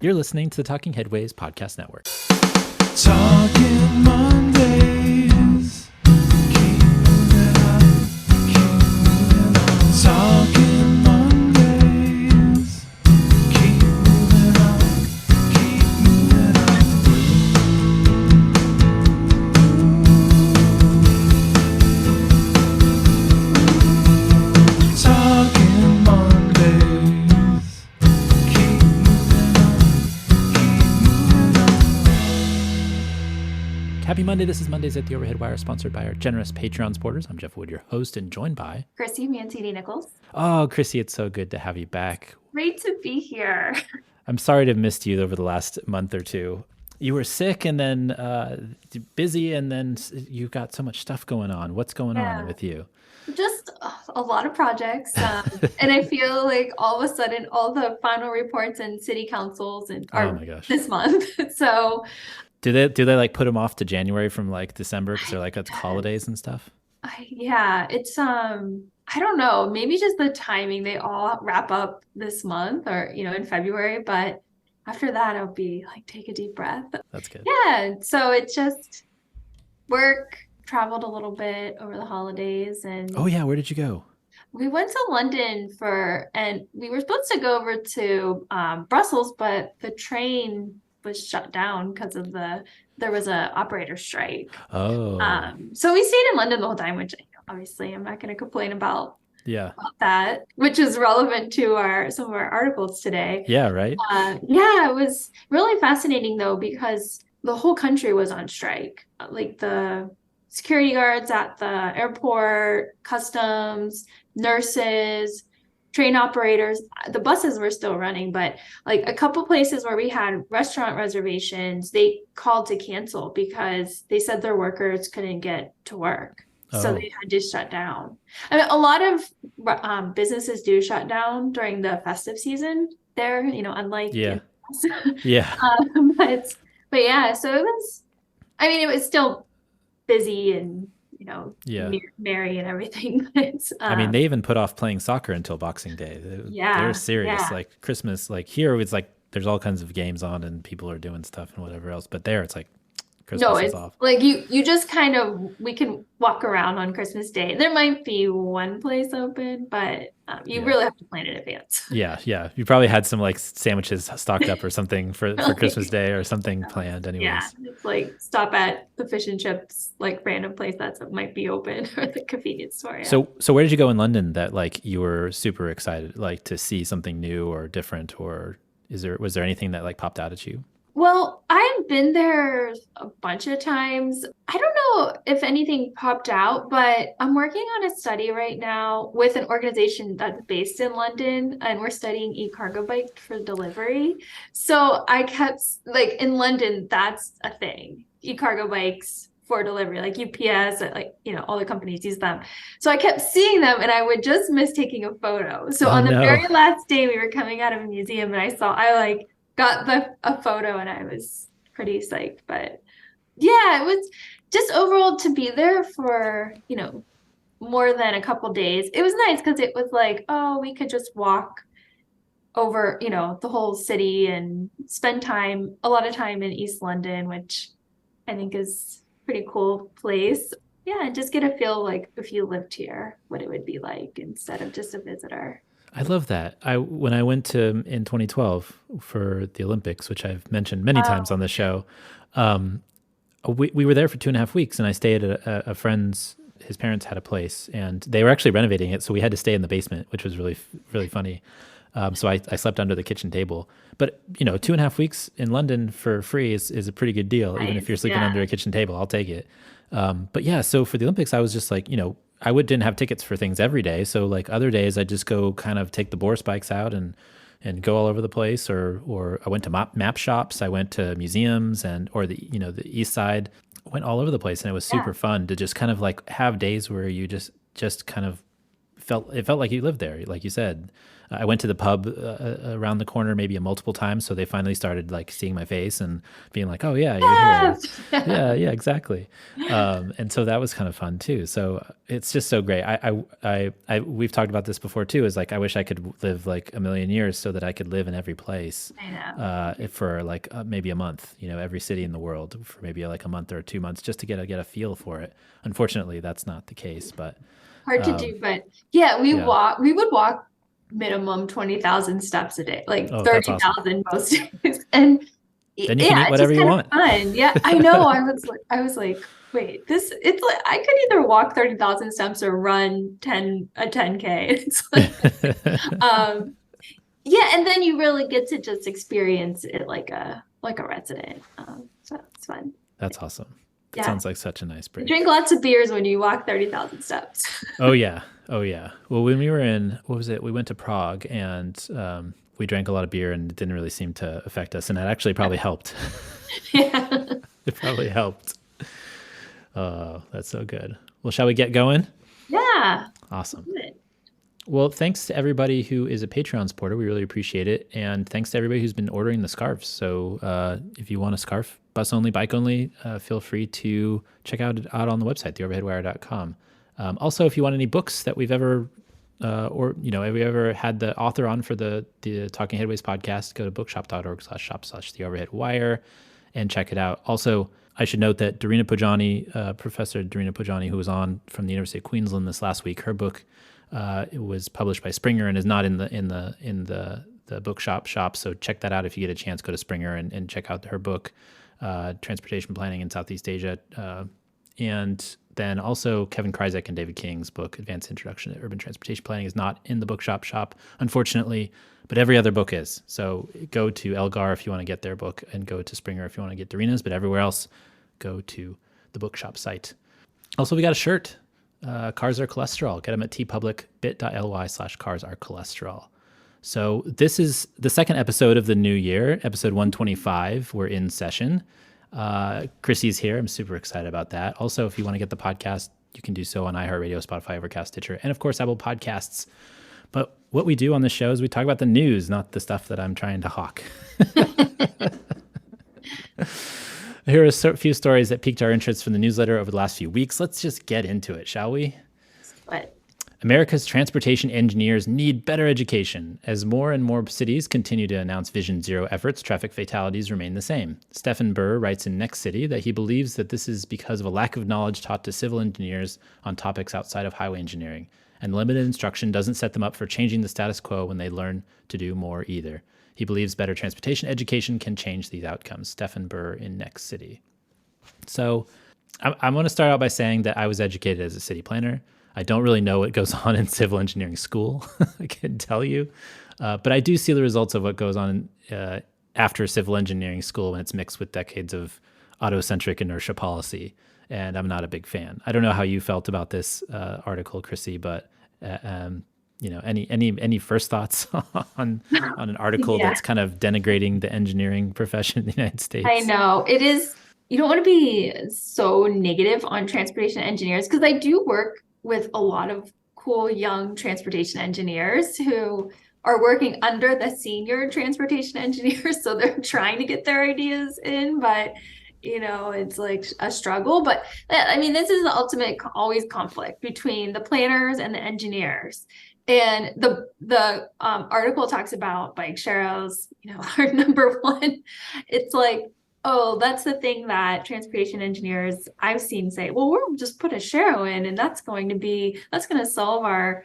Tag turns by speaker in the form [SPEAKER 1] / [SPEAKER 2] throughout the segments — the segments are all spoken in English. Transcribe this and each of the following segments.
[SPEAKER 1] You're listening to the Talking Headways Podcast Network.
[SPEAKER 2] Talking Mondays. Keep moving on. Keep moving on. Talking Mondays. Keep moving on. Keep moving on. Talking Mondays. Keep moving on. Keep moving on.
[SPEAKER 1] Happy Monday. This is Mondays at the Overhead Wire, sponsored by our generous Patreon supporters. I'm Jeff Wood, your host, and joined by...
[SPEAKER 3] Chrissy Mancini Nichols.
[SPEAKER 1] Oh, Chrissy, it's so good to have you back.
[SPEAKER 3] Great to be here.
[SPEAKER 1] I'm sorry to have missed you over the last month or two. You were sick and then busy, and then you got so much stuff going on. What's going on with you?
[SPEAKER 3] Just a lot of projects. And I feel like all of a sudden all the final reports and city councils are this month. So
[SPEAKER 1] do they like put them off to January from like December because they're like it's holidays and stuff?
[SPEAKER 3] It's I don't know, maybe just the timing. They all wrap up this month or in February, but after that I'll be like, take a deep breath.
[SPEAKER 1] That's good.
[SPEAKER 3] Yeah, so it's just work. Traveled a little bit over the holidays. And
[SPEAKER 1] oh yeah, where did you go?
[SPEAKER 3] We went to London and we were supposed to go over to Brussels, but the train was shut down because of there was a operator strike.
[SPEAKER 1] Oh.
[SPEAKER 3] So we stayed in London the whole time, which obviously I'm not going to complain about that, which is relevant to some of our articles today.
[SPEAKER 1] Yeah, right.
[SPEAKER 3] It was really fascinating though, because the whole country was on strike. Like the security guards at the airport, customs, nurses, train operators. The buses were still running, but like a couple places where we had restaurant reservations, they called to cancel because they said their workers couldn't get to work. So they had to shut down. I mean, a lot of businesses do shut down during the festive season there, unlike
[SPEAKER 1] yeah.
[SPEAKER 3] But yeah, so it was still busy and merry and everything. But,
[SPEAKER 1] I mean, they even put off playing soccer until Boxing Day. They're serious. Yeah. Like Christmas, like here it's like there's all kinds of games on and people are doing stuff and whatever else. But there it's like Christmas is off.
[SPEAKER 3] Like you just we can walk around on Christmas Day. There might be one place open, but you really have to plan in advance.
[SPEAKER 1] Yeah. You probably had some like sandwiches stocked up or something for Christmas Day or something planned anyways.
[SPEAKER 3] Yeah, it's like stop at the fish and chips, like random place that might be open or the convenience store. Yeah.
[SPEAKER 1] So where did you go in London that like you were super excited like to see something new or different, or was there anything that like popped out at you?
[SPEAKER 3] Well, I've been there a bunch of times. I don't know if anything popped out, but I'm working on a study right now with an organization that's based in London, and we're studying e-cargo bike for delivery. So I kept, like in London, that's a thing. E-cargo bikes for delivery, like UPS, like, all the companies use them. So I kept seeing them and I would just miss taking a photo. So on the very last day we were coming out of a museum and I got a photo and I was pretty psyched. But yeah, it was just overall to be there for, more than a couple days. It was nice because it was like, oh, we could just walk over, the whole city and spend a lot of time in East London, which I think is a pretty cool place. Yeah, just get a feel like if you lived here, what it would be like instead of just a visitor.
[SPEAKER 1] I love that. When I went to in 2012 for the Olympics, which I've mentioned many times on the show, we were there for 2.5 weeks, and I stayed at a friend's. His parents had a place, and they were actually renovating it, so we had to stay in the basement, which was really, really funny. So I slept under the kitchen table. But 2.5 weeks in London for free is a pretty good deal, even if you're sleeping under a kitchen table. I'll take it. But yeah, so for the Olympics, I was just like, I didn't have tickets for things every day. So like other days I just go kind of take the Boris bikes out and go all over the place, or I went to map shops. I went to museums or the East Side. I went all over the place, and it was super fun to just kind of like have days where you just kind of felt like you lived there, like you said. I went to the pub around the corner maybe multiple times, so they finally started like seeing my face and being like, "Oh yeah, you're here." Yeah, exactly. And so that was kind of fun too. So it's just so great. We've talked about this before too. Is like I wish I could live like a million years so that I could live in every place.
[SPEAKER 3] I know.
[SPEAKER 1] For like maybe a month. Every city in the world for maybe like a month or 2 months, just to get a feel for it. Unfortunately, that's not the case, but.
[SPEAKER 3] Hard to do, but yeah, we
[SPEAKER 1] Yeah.
[SPEAKER 3] would walk minimum 20,000 steps a day, like
[SPEAKER 1] Oh, that's awesome.
[SPEAKER 3] 30,000 most days. And
[SPEAKER 1] Then you can eat
[SPEAKER 3] it's just
[SPEAKER 1] whatever you
[SPEAKER 3] kind of
[SPEAKER 1] want.
[SPEAKER 3] fun. Yeah, I know. I was like, wait, it's like I could either walk 30,000 steps or run a 10K. It's like, um, yeah, and then you really get to just experience it like a resident. So it's fun.
[SPEAKER 1] That's awesome. That
[SPEAKER 3] Yeah.
[SPEAKER 1] sounds like such a nice break.
[SPEAKER 3] Drink lots of beers when you walk 30,000 steps.
[SPEAKER 1] Oh yeah. Well, when we were in, what was it? We went to Prague and we drank a lot of beer and it didn't really seem to affect us. And that actually probably helped.
[SPEAKER 3] Yeah.
[SPEAKER 1] It probably helped. Oh, that's so good. Well, shall we get going?
[SPEAKER 3] Yeah.
[SPEAKER 1] Awesome.
[SPEAKER 3] Good.
[SPEAKER 1] Well, thanks to everybody who is a Patreon supporter. We really appreciate it. And thanks to everybody who's been ordering the scarves. So if you want a scarf, bus only, bike only, feel free to check out on the website, theoverheadwire.com. Also, if you want any books that we've ever, have we ever had the author on for the Talking Headways podcast, go to bookshop.org/shop/theoverheadwire and check it out. Also, I should note that Darina Pujani, Professor Darina Pujani, who was on from the University of Queensland this last week, her book it was published by Springer and is not in the bookshop shop. So check that out if you get a chance. Go to Springer and check out her book, Transportation Planning in Southeast Asia. And then also Kevin Kryzak and David King's book, Advanced Introduction to Urban Transportation Planning, is not in the bookshop shop, unfortunately, but every other book is. So go to Elgar if you want to get their book and go to Springer if you want to get Darina's, but everywhere else, go to the bookshop site. Also, we got a shirt. Cars Are Cholesterol. Get them at tpublic.bit.ly/cars are cholesterol. So this is the second episode of the new year, episode 125. We're in session. Chrissy's here. I'm super excited about that. Also, if you want to get the podcast, you can do so on iHeartRadio, Spotify, Overcast, Stitcher, and of course, Apple Podcasts. But what we do on this show is we talk about the news, not the stuff that I'm trying to hawk. Here are a few stories that piqued our interest from the newsletter over the last few weeks. Let's just get into it, shall we?
[SPEAKER 3] What?
[SPEAKER 1] America's transportation engineers need better education. As more and more cities continue to announce Vision Zero efforts, traffic fatalities remain the same. Stephen Burr writes in Next City that he believes that this is because of a lack of knowledge taught to civil engineers on topics outside of highway engineering, and limited instruction doesn't set them up for changing the status quo when they learn to do more either. He believes better transportation education can change these outcomes. Stephen Burr in Next City. So I'm going to start out by saying that I was educated as a city planner. I don't really know what goes on in civil engineering school, I can tell you. But I do see the results of what goes on after civil engineering school when it's mixed with decades of autocentric inertia policy. And I'm not a big fan. I don't know how you felt about this article, Chrissy, but any first thoughts on an article that's kind of denigrating the engineering profession in the United States?
[SPEAKER 3] I know it is. You don't want to be so negative on transportation engineers because I do work with a lot of cool young transportation engineers who are working under the senior transportation engineers. So they're trying to get their ideas in, but it's like a struggle. But I mean, this is the ultimate always conflict between the planners and the engineers. And the article talks about bike shadows, our number one. It's like, oh, that's the thing that transportation engineers I've seen say, well, we'll just put a share in and that's going to solve our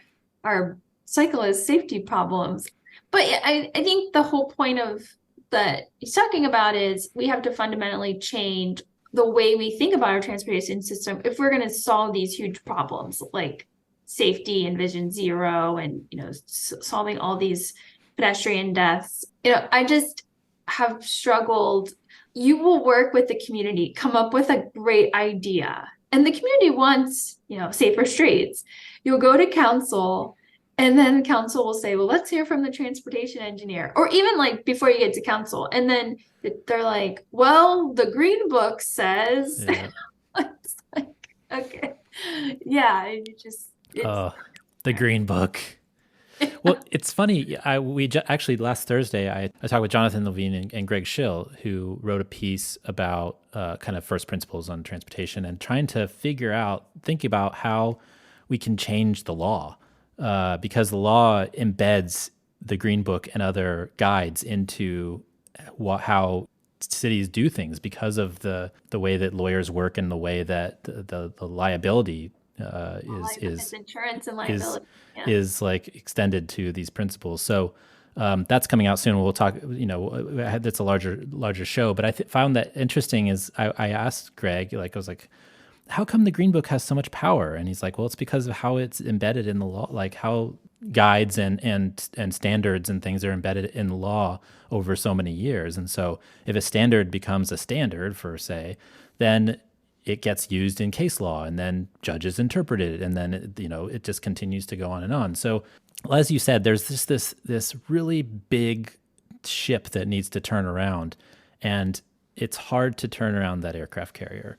[SPEAKER 3] cyclist safety problems. But I think the whole point of that he's talking about is we have to fundamentally change the way we think about our transportation system if we're going to solve these huge problems like safety and Vision Zero and solving all these pedestrian deaths. I just have struggled. You will work with the community, come up with a great idea, and the community wants safer streets. You'll go to council, and then council will say, well, let's hear from the transportation engineer, or even like before you get to council, and then they're like, well, the green book says. Yeah. It's like, okay, yeah, the green book.
[SPEAKER 1] Well, it's funny. Actually last Thursday I talked with Jonathan Levine and Greg Schill, who wrote a piece about kind of first principles on transportation and trying to think about how we can change the law, because the law embeds the Green Book and other guides into how cities do things because of the way that lawyers work and the way that the liability
[SPEAKER 3] It's insurance and
[SPEAKER 1] is
[SPEAKER 3] liability. Yeah.
[SPEAKER 1] is like extended to these principles. So that's coming out soon. We'll talk. That's a larger show. But I found that interesting. Is I asked Greg, I was like, how come the Green Book has so much power? And he's like, well, it's because of how it's embedded in the law, like how guides and standards and things are embedded in the law over so many years. And so if a standard becomes a standard for, say, then it gets used in case law, and then judges interpret it, and then it just continues to go on and on. So as you said, there's this really big ship that needs to turn around, and it's hard to turn around that aircraft carrier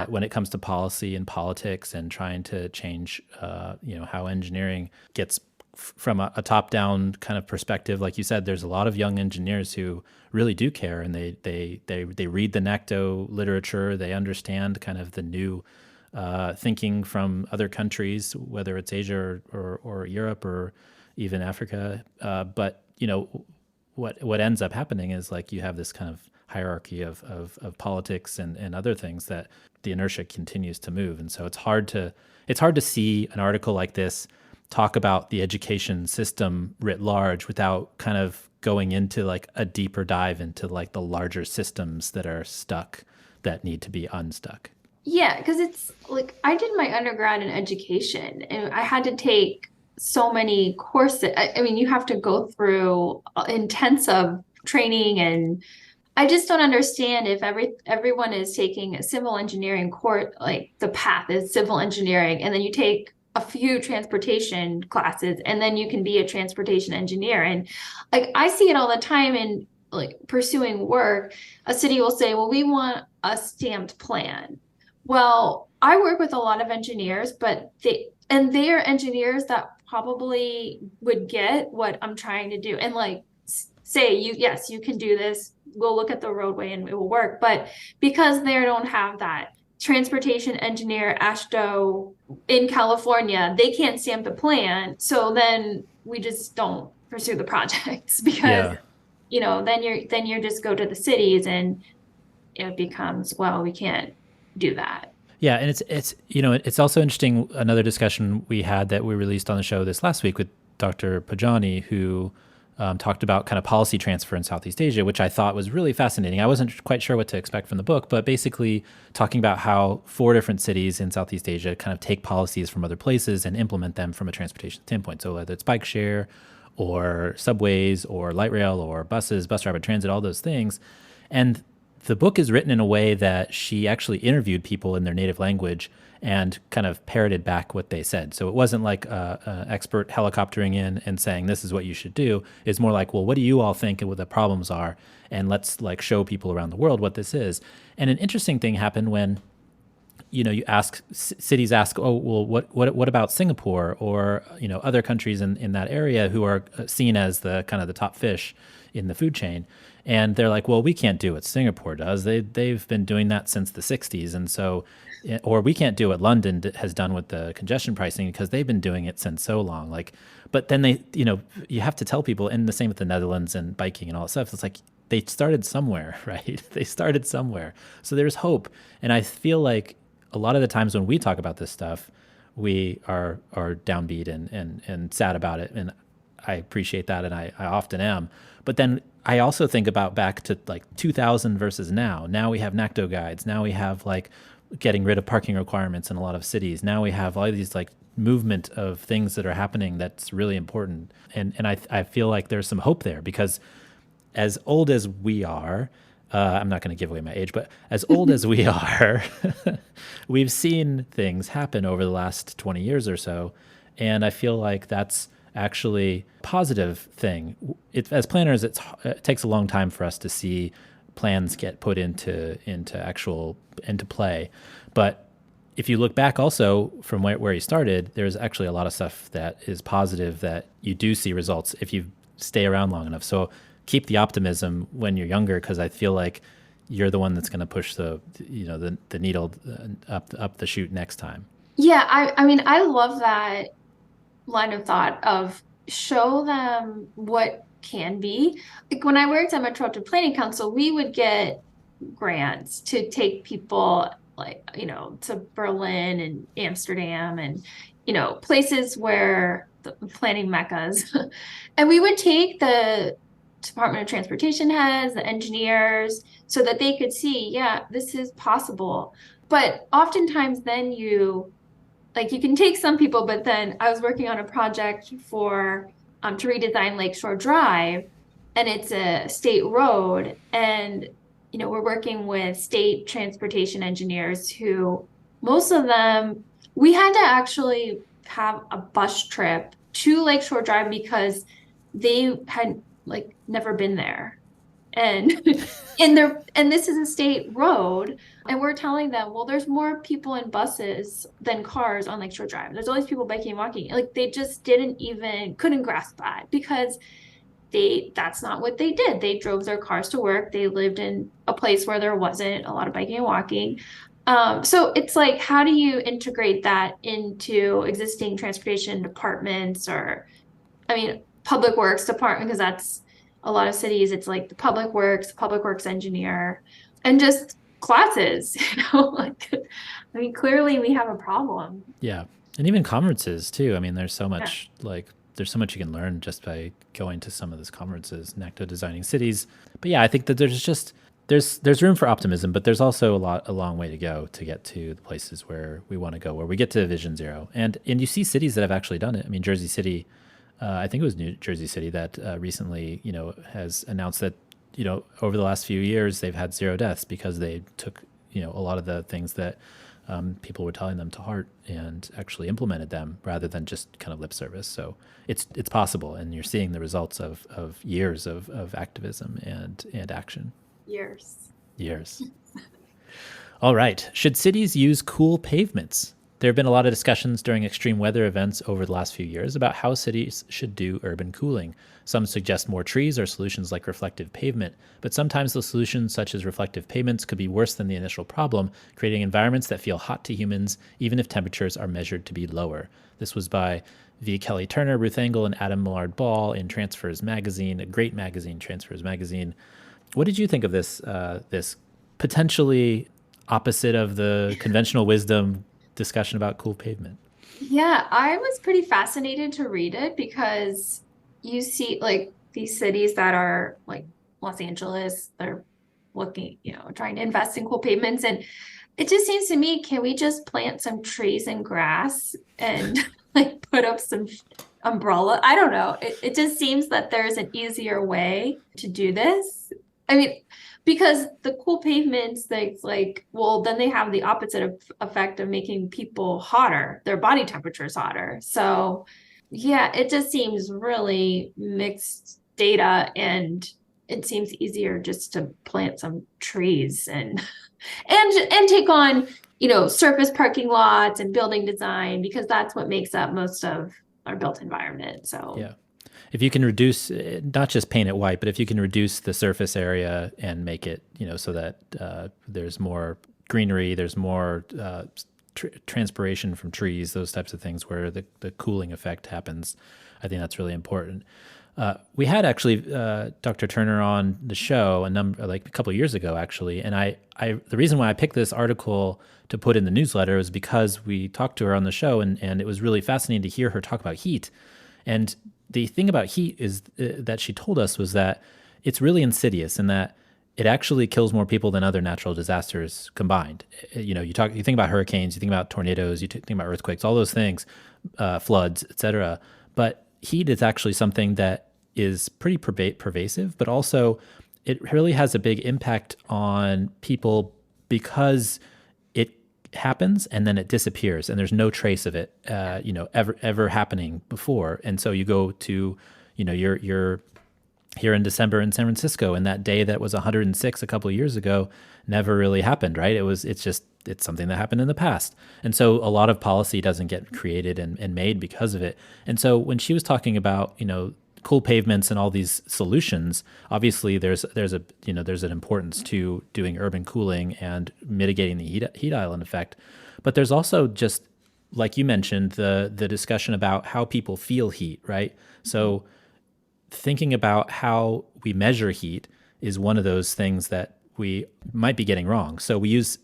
[SPEAKER 1] when it comes to policy and politics and trying to change how engineering gets from a top-down kind of perspective. Like you said, there's a lot of young engineers who really do care, and they read the NACTO literature. They understand kind of the new thinking from other countries, whether it's Asia or Europe or even Africa. But what ends up happening is like you have this kind of hierarchy of politics and other things that the inertia continues to move, and so it's hard to see an article like this talk about the education system writ large without kind of going into like a deeper dive into like the larger systems that are stuck that need to be unstuck.
[SPEAKER 3] Yeah, because it's like I did my undergrad in education and I had to take so many courses. I mean, you have to go through intensive training, and I just don't understand if everyone is taking a civil engineering course, like the path is civil engineering, and then you take a few transportation classes and then you can be a transportation engineer. And like I see it all the time in like pursuing work. A city will say, well, we want a stamped plan. Well, I work with a lot of engineers, but they are engineers that probably would get what I'm trying to do and like say yes, you can do this. We'll look at the roadway and it will work. But because they don't have that transportation engineer AASHTO in California, they can't stamp the plan. So then we just don't pursue the projects because then you just go to the cities and it becomes, well, we can't do that.
[SPEAKER 1] Yeah, and it's also interesting. Another discussion we had that we released on the show this last week with Dr. Pajani, who talked about kind of policy transfer in Southeast Asia, which I thought was really fascinating. I wasn't quite sure what to expect from the book, but basically talking about how 4 different cities in Southeast Asia kind of take policies from other places and implement them from a transportation standpoint. So whether it's bike share or subways or light rail or buses, bus rapid transit, all those things. And the book is written in a way that she actually interviewed people in their native language and kind of parroted back what they said. So it wasn't like an expert helicoptering in and saying, this is what you should do. It's more like, well, what do you all think and what the problems are? And let's like show people around the world what this is. And an interesting thing happened when, you ask, cities ask, oh, well, what about Singapore or, other countries in that area who are seen as the kind of the top fish in the food chain. And they're like, well, we can't do what Singapore does. They've been doing that since the 60s. And so, or we can't do what London has done with the congestion pricing because they've been doing it since so long. Like, but then they, you have to tell people, and the same with the Netherlands and biking and all that stuff. It's like they started somewhere, right? They started somewhere. So there's hope. And I feel like a lot of the times when we talk about this stuff, we are downbeat and sad about it. And I appreciate that. And I often am. But then I also think about back to like 2000 versus now. Now we have NACTO guides. Now we have like getting rid of parking requirements in a lot of cities. Now we have all these like movement of things that are happening that's really important. And I feel like there's some hope there because as old as we are, I'm not going to give away my age, but as old as we are, we've seen things happen over the last 20 years or so. And I feel like that's actually a positive thing. As planners, it takes a long time for us to see plans get put into play. But if you look back also from where you started, there's actually a lot of stuff that is positive that you do see results if you stay around long enough. So keep the optimism when you're younger, because I feel like you're the one that's going to push the needle up the chute next time.
[SPEAKER 3] Yeah, I mean, I love that line of thought of show them what can be. Like when I worked at Metropolitan Planning Council, we would get grants to take people like, to Berlin and Amsterdam and, places where the planning meccas. And we would take the Department of Transportation heads, the engineers, so that they could see, yeah, this is possible. But oftentimes then you can take some people, but then I was working on a project for to redesign Lakeshore Drive, and it's a state road, and we're working with state transportation engineers who most of them we had to actually have a bus trip to Lakeshore Drive because they had like never been there. And and this is a state road, and we're telling them, well, there's more people in buses than cars on Lakeshore Drive. There's always people biking and walking. Like they just couldn't grasp that because that's not what they did. They drove their cars to work. They lived in a place where there wasn't a lot of biking and walking. So it's like, how do you integrate that into existing transportation departments or, I mean, public works department, because that's a lot of cities, it's like the public works engineer, and just classes, like, I mean, clearly we have a problem.
[SPEAKER 1] Yeah. And even conferences too. I mean, there's so much there's so much you can learn just by going to some of these conferences, NACTA designing cities. But yeah, I think that there's room for optimism, but there's also a long way to go to get to the places where we want to go, where we get to Vision Zero. And you see cities that have actually done it. I mean, Jersey City, I think it was New Jersey City that recently, has announced that, over the last few years, they've had 0 deaths because they took, a lot of the things that people were telling them to heart and actually implemented them rather than just kind of lip service. So it's possible, and you're seeing the results of years of activism and action. Years. All right. Should cities use cool pavements? There have been a lot of discussions during extreme weather events over the last few years about how cities should do urban cooling. Some suggest more trees or solutions like reflective pavement, but sometimes the solutions such as reflective pavements could be worse than the initial problem, creating environments that feel hot to humans even if temperatures are measured to be lower. This was by V. Kelly Turner, Ruth Engel, and Adam Millard Ball in Transfers Magazine, a great magazine, Transfers Magazine. What did you think of this potentially opposite of the conventional wisdom discussion about cool pavement?
[SPEAKER 3] Yeah, I was pretty fascinated to read it because you see like these cities that are like Los Angeles, they're looking, trying to invest in cool pavements. And it just seems to me, can we just plant some trees and grass and like put up some umbrella? I don't know. It just seems that there's an easier way to do this. I mean, because the cool pavements, well, then they have the opposite effect of making people hotter, their body temperature is hotter. So yeah, it just seems really mixed data, and it seems easier just to plant some trees and take on, surface parking lots and building design, because that's what makes up most of our built environment. So
[SPEAKER 1] yeah. If you can reduce, not just paint it white, but if you can reduce the surface area and make it, so that there's more greenery, there's more transpiration from trees, those types of things where the cooling effect happens, I think that's really important. We had actually Dr. Turner on the show a couple of years ago, actually, and I the reason why I picked this article to put in the newsletter was because we talked to her on the show, and it was really fascinating to hear her talk about heat. And the thing about heat is that she told us was that it's really insidious in that it actually kills more people than other natural disasters combined. You think about hurricanes, you think about tornadoes, you think about earthquakes, all those things, floods, etc. But heat is actually something that is pretty pervasive, but also it really has a big impact on people because it happens and then it disappears and there's no trace of it, ever happening before. And so you go to, your here in December in San Francisco, and that day that was 106 a couple of years ago never really happened, right? It's something that happened in the past. And so a lot of policy doesn't get created and made because of it. And so when she was talking about, cool pavements and all these solutions, obviously there's an importance to doing urban cooling and mitigating the heat island effect. But there's also, just like you mentioned, the discussion about how people feel heat, right? So thinking about how we measure heat is one of those things that we might be getting wrong. So we use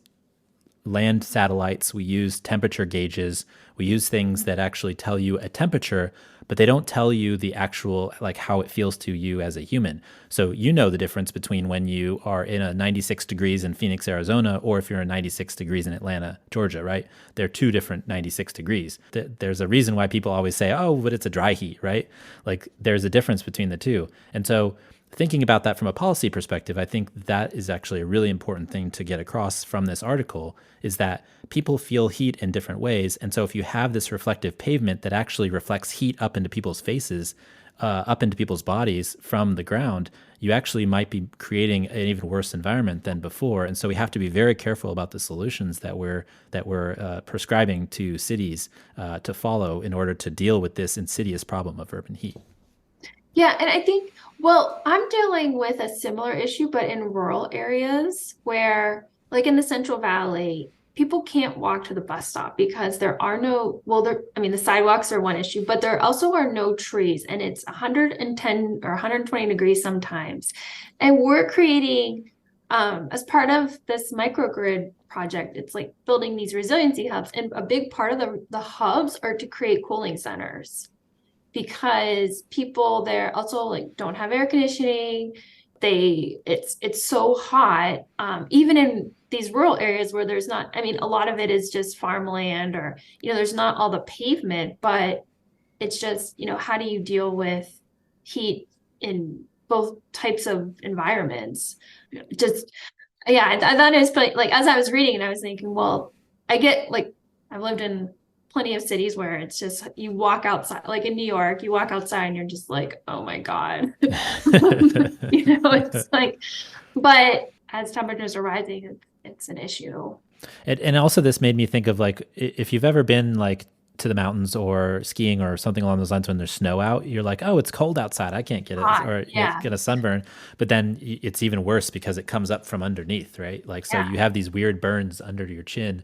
[SPEAKER 1] land satellites, we use temperature gauges, we use things that actually tell you a temperature, but they don't tell you the actual, like, how it feels to you as a human. So the difference between when you are in a 96 degrees in Phoenix, Arizona, or if you're in 96 degrees in Atlanta, Georgia, right? They're two different 96 degrees. There's a reason why people always say, oh, but it's a dry heat, right? Like, there's a difference between the two. And so thinking about that from a policy perspective, I think that is actually a really important thing to get across from this article, is that people feel heat in different ways. And so if you have this reflective pavement that actually reflects heat up into people's faces, up into people's bodies from the ground, you actually might be creating an even worse environment than before. And so we have to be very careful about the solutions that we're prescribing to cities to follow in order to deal with this insidious problem of urban heat.
[SPEAKER 3] Yeah, and I think, well, I'm dealing with a similar issue, but in rural areas where, like in the Central Valley, people can't walk to the bus stop because there are no, well, the sidewalks are one issue, but there also are no trees, and it's 110 or 120 degrees sometimes. And we're creating, as part of this microgrid project, it's like building these resiliency hubs, and a big part of the hubs are to create cooling centers, because people there also like don't have air conditioning. It's so hot, even in these rural areas where there's not, a lot of it is just farmland, or there's not all the pavement, but it's just, how do you deal with heat in both types of environments? Just, yeah, I thought it was like, as I was reading and I was thinking, well, I get, like, I've lived in plenty of cities where it's just, you walk outside, like in New York, you walk outside and you're just like, oh my God. It's like, but as temperatures are rising, it's an issue.
[SPEAKER 1] And also this made me think of, like, if you've ever been like to the mountains or skiing or something along those lines, when there's snow out, you're like, oh, it's cold outside, I can't get it, or you get a sunburn. But then it's even worse because it comes up from underneath, right? Like, so you have these weird burns under your chin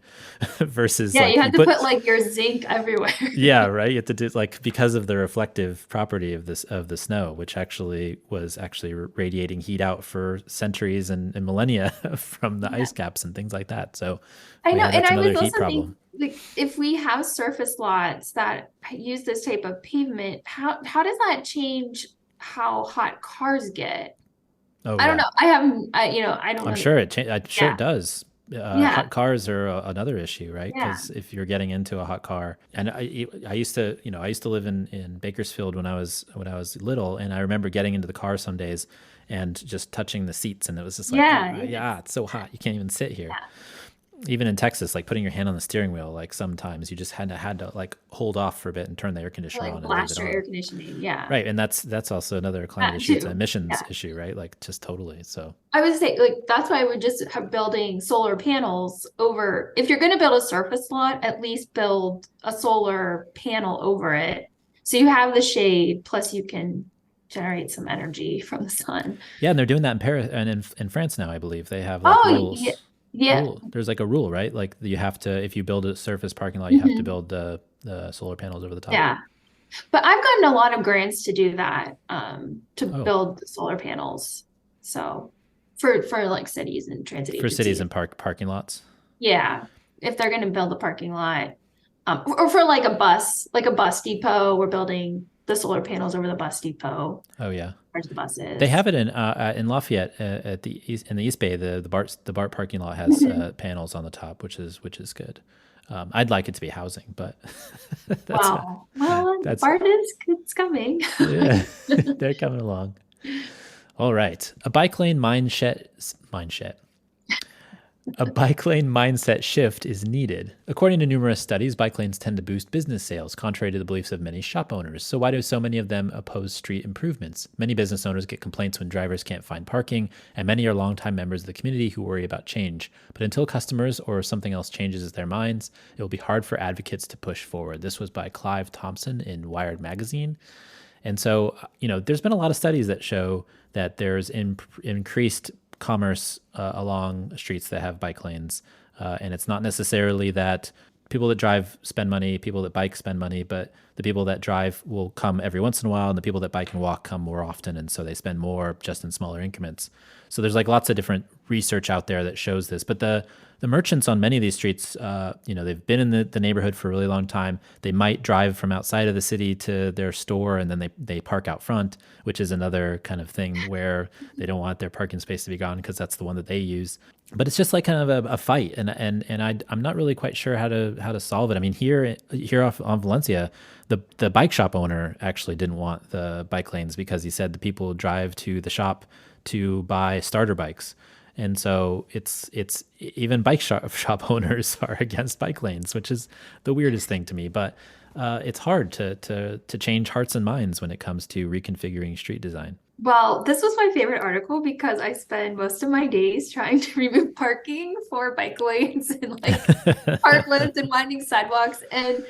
[SPEAKER 1] versus
[SPEAKER 3] you have to put like your zinc everywhere.
[SPEAKER 1] Yeah, right. You have to do, like, because of the reflective property of the snow, which was radiating heat out for centuries and millennia from the ice caps and things like that. So
[SPEAKER 3] I know, and I was also thinking, like, if we have surface lots that use this type of pavement, how does that change how hot cars get?
[SPEAKER 1] Oh,
[SPEAKER 3] I don't know. I don't know.
[SPEAKER 1] I'm sure it does. Hot cars are another issue, right? Because if you're getting into a hot car, and I used to live in Bakersfield when I was little, and I remember getting into the car some days and just touching the seats, and it was just like, it's so hot, you can't even sit here. Even in Texas, like putting your hand on the steering wheel, like sometimes you just had to like hold off for a bit and turn the air conditioner on.
[SPEAKER 3] Blast your air conditioning,
[SPEAKER 1] right. And that's also another climate issue. It's an emissions issue, right? Like, just totally. So
[SPEAKER 3] I would say, like, that's why we're just building solar panels over. If you're going to build a surface lot, at least build a solar panel over it, so you have the shade, plus you can generate some energy from the sun.
[SPEAKER 1] Yeah, and they're doing that in Paris and in France now, I believe. They have like rules. There's like a rule, right? Like, you have to, if you build a surface parking lot, you have to build the solar panels over the top.
[SPEAKER 3] Yeah. But I've gotten a lot of grants to do that, to build solar panels. So for like cities and transit agencies.
[SPEAKER 1] For cities and parking lots.
[SPEAKER 3] Yeah. If they're going to build a parking lot, or for like a bus depot, we're building the solar panels over the bus depot.
[SPEAKER 1] Oh yeah.
[SPEAKER 3] Where's the buses?
[SPEAKER 1] They have it in Lafayette in the East Bay. The BART parking lot has panels on the top, which is good. I'd like it to be housing, but
[SPEAKER 3] BART it's coming.
[SPEAKER 1] Yeah, they're coming along. All right, a bike lane mine shed. A bike lane mindset shift is needed. According to numerous studies, bike lanes tend to boost business sales, contrary to the beliefs of many shop owners. So, why do so many of them oppose street improvements? Many business owners get complaints when drivers can't find parking, and many are longtime members of the community who worry about change. But until customers or something else changes their minds, it will be hard for advocates to push forward. This was by Clive Thompson in Wired Magazine. And so, there's been a lot of studies that show that there's increased commerce along streets that have bike lanes. And it's not necessarily that people that drive spend money, people that bike spend money, but the people that drive will come every once in a while, and the people that bike and walk come more often. And so they spend more just in smaller increments. So there's like lots of different research out there that shows this. But the merchants on many of these streets, they've been in the neighborhood for a really long time. They might drive from outside of the city to their store, and then they park out front, which is another kind of thing where they don't want their parking space to be gone because that's the one that they use. But it's just like kind of a fight, and I'm not really quite sure how to solve it. I mean, here off on Valencia, the bike shop owner actually didn't want the bike lanes because he said the people drive to the shop to buy starter bikes. And so it's even bike shop owners are against bike lanes, which is the weirdest thing to me. But it's hard to change hearts and minds when it comes to reconfiguring street design.
[SPEAKER 3] Well, this was my favorite article because I spend most of my days trying to remove parking for bike lanes and like parklets and winding sidewalks. And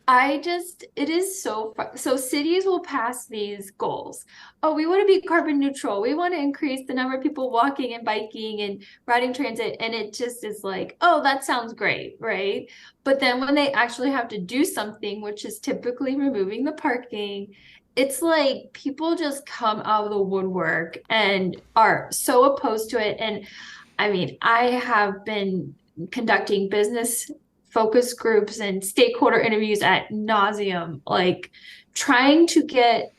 [SPEAKER 3] it is so fun. So cities will pass these goals. Oh, we want to be carbon neutral. We want to increase the number of people walking and biking and riding transit. And it just is like, oh, that sounds great, right? But then when they actually have to do something, which is typically removing the parking, it's like people just come out of the woodwork and are so opposed to it. And I mean, I have been conducting business focus groups and stakeholder interviews at nauseum, like trying to get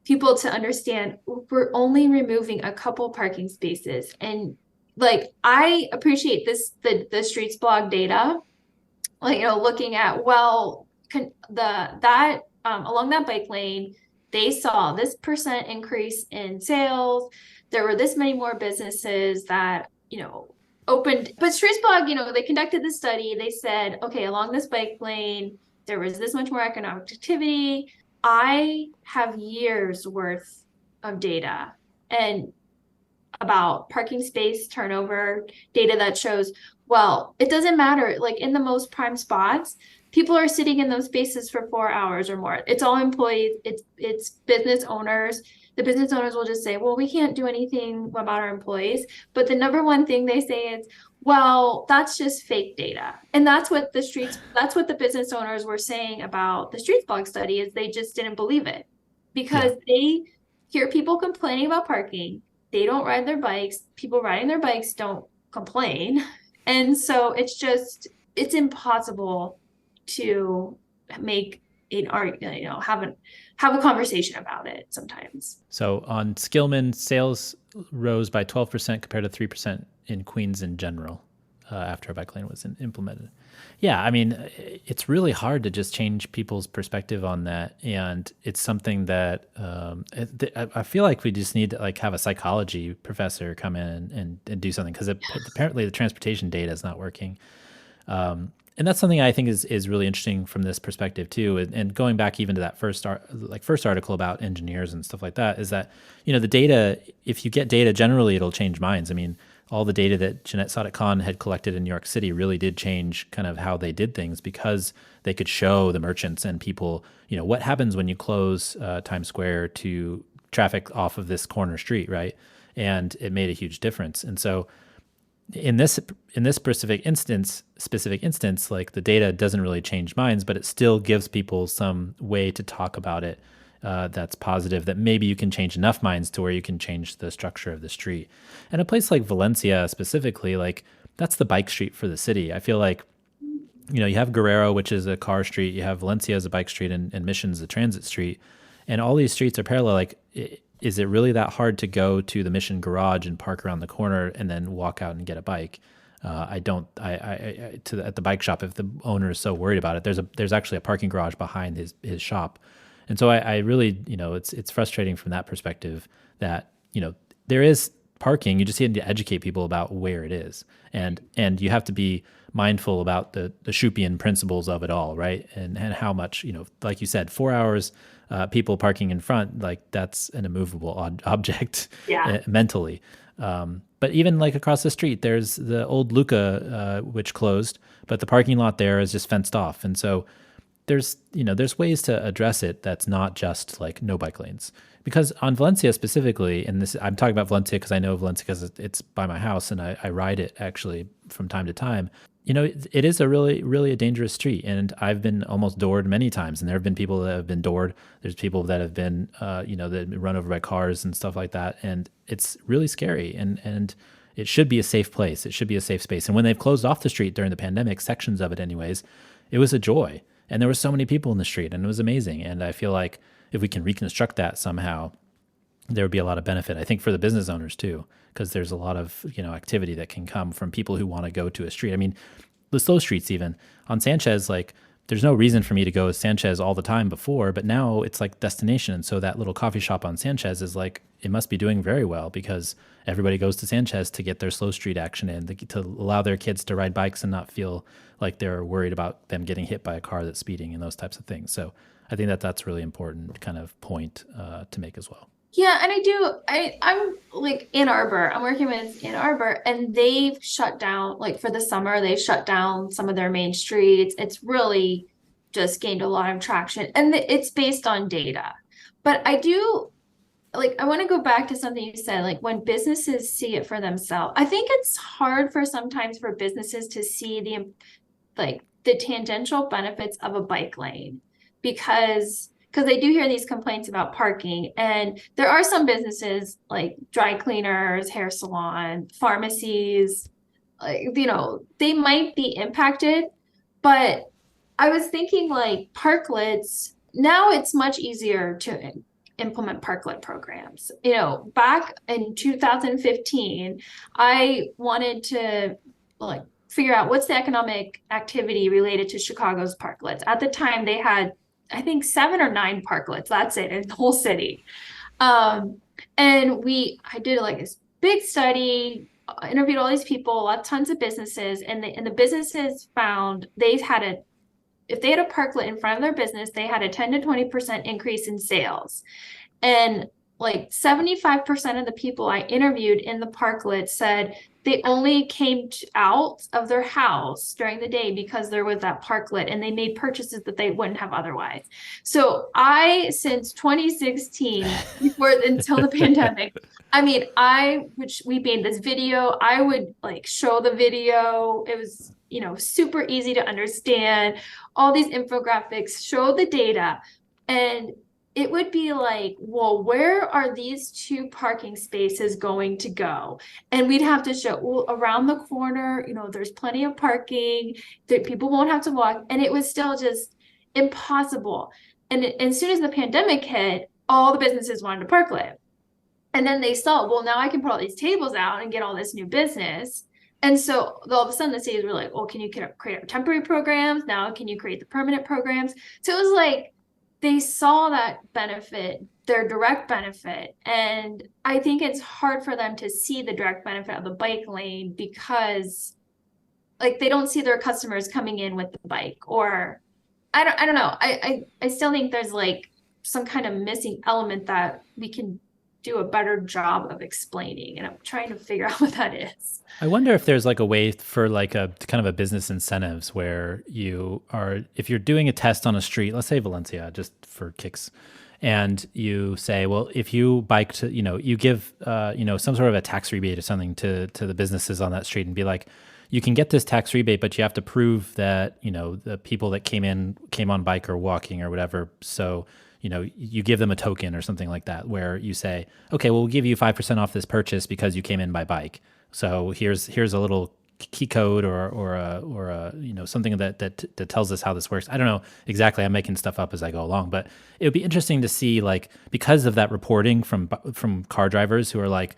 [SPEAKER 3] people to understand we're only removing a couple parking spaces. And like, I appreciate the Streets blog data, like, looking at, well, along that bike lane, they saw this percent increase in sales. There were this many more businesses that, opened. But Streetsblog, they conducted the study. They said, okay, along this bike lane, there was this much more economic activity. I have years worth of data and about parking space turnover data that shows, well, it doesn't matter. Like in the most prime spots, people are sitting in those spaces for 4 hours or more. It's all employees. It's business owners. The business owners will just say, well, we can't do anything about our employees. But the number one thing they say is, well, that's just fake data. And that's what the business owners were saying about the Streets blog study, is they just didn't believe it because they hear people complaining about parking. They don't ride their bikes. People riding their bikes don't complain. And so it's impossible to make an argument, have a conversation about it sometimes.
[SPEAKER 1] So on Skillman, sales rose by 12% compared to 3% in Queens in general after a bike lane was implemented. Yeah, I mean, it's really hard to just change people's perspective on that. And it's something that I feel like we just need to like have a psychology professor come in and do something, because apparently the transportation data is not working. And that's something I think is really interesting from this perspective too. And going back even to that first article about engineers and stuff like that, is that, the data, if you get data, generally it'll change minds. I mean, all the data that Jeanette Sadiq-Khan had collected in New York City really did change kind of how they did things, because they could show the merchants and people, what happens when you close Times Square to traffic off of this corner street, right? And it made a huge difference. And so in this specific instance, like the data doesn't really change minds, but it still gives people some way to talk about it that's positive, that maybe you can change enough minds to where you can change the structure of the street. And a place like Valencia specifically, like that's the bike street for the city. I feel like, you have Guerrero, which is a car street, you have Valencia as a bike street, and Mission's a transit street. And all these streets are parallel. Like, is it really that hard to go to the Mission garage and park around the corner and then walk out and get a bike? At the bike shop, if the owner is so worried about it, there's actually a parking garage behind his shop. And so I really, it's frustrating from that perspective that, there is parking. You just need to educate people about where it is, and you have to be mindful about the Shuppian principles of it all, right? And how much, like you said, 4 hours, people parking in front, like that's an immovable object
[SPEAKER 3] Yeah.
[SPEAKER 1] mentally. But even like across the street, there's the old Luca, which closed, but the parking lot there is just fenced off. And so there's ways to address it that's not just like no bike lanes. Because on Valencia specifically, and this I'm talking about Valencia because I know Valencia because it's by my house and I ride it actually from time to time. It is a really a dangerous street, and I've been almost doored many times, and there have been people that have been doored. There's people that have been, that have been run over by cars and stuff like that, and it's really scary. And it should be a safe place. It should be a safe space. And when they've closed off the street during the pandemic, sections of it, anyways, it was a joy, and there were so many people in the street, and it was amazing. And I feel like if we can reconstruct that somehow, there would be a lot of benefit, I think, for the business owners too, because there's a lot of activity that can come from people who want to go to a street. I mean, the slow streets even on Sanchez, like there's no reason for me to go to Sanchez all the time before, but now it's like destination. And so that little coffee shop on Sanchez is like, it must be doing very well because everybody goes to Sanchez to get their slow street action in, to allow their kids to ride bikes and not feel like they're worried about them getting hit by a car that's speeding and those types of things. So I think that's really important kind of point to make as well.
[SPEAKER 3] Yeah, and I'm like Ann Arbor. I'm working with Ann Arbor, and they've shut down, like for the summer, they've shut down some of their main streets. It's really just gained a lot of traction, and it's based on data. But I want to go back to something you said, like when businesses see it for themselves. I think it's hard sometimes for businesses to see the tangential benefits of a bike lane because they do hear these complaints about parking, and there are some businesses like dry cleaners, hair salon, pharmacies, they might be impacted. But I was thinking like parklets, now it's much easier to implement parklet programs. Back in 2015, I wanted to like figure out what's the economic activity related to Chicago's parklets. At the time, they had, I think, 7 or 9 parklets. That's it in the whole city. And I did like this big study, interviewed all these people, tons of businesses, and the businesses found if they had a parklet in front of their business, they had a 10 to 20% increase in sales. And like 75% of the people I interviewed in the parklet said they only came out of their house during the day because there was that parklet, and they made purchases that they wouldn't have otherwise. So since 2016, until the pandemic, we made this video. I would like show the video. It was, super easy to understand. All these infographics show the data, and it would be like, well, where are these 2 parking spaces going to go? And we'd have to show, well, around the corner, there's plenty of parking, that people won't have to walk. And it was still just impossible. And as soon as the pandemic hit, all the businesses wanted to parklet. And then they saw, well, now I can put all these tables out and get all this new business. And so all of a sudden the cities were like, well, can you create temporary programs? Now can you create the permanent programs? So it was like, they saw that benefit, their direct benefit. And I think it's hard for them to see the direct benefit of the bike lane because like they don't see their customers coming in with the bike, or I don't know. I still think there's like some kind of missing element that we can do a better job of explaining. And I'm trying to figure out what that is.
[SPEAKER 1] I wonder if there's like a way for like a kind of a business incentives where if you're doing a test on a street, let's say Valencia, just for kicks, and you say, well, if you bike to, you give, some sort of a tax rebate or something to the businesses on that street and be like, you can get this tax rebate, but you have to prove that, the people that came on bike or walking or whatever. So, you give them a token or something like that, where you say, okay, well, we'll give you 5% off this purchase because you came in by bike. So here's a little key code or a something that tells us how this works. I don't know exactly. I'm making stuff up as I go along, but it would be interesting to see, like, because of that reporting from car drivers who are like,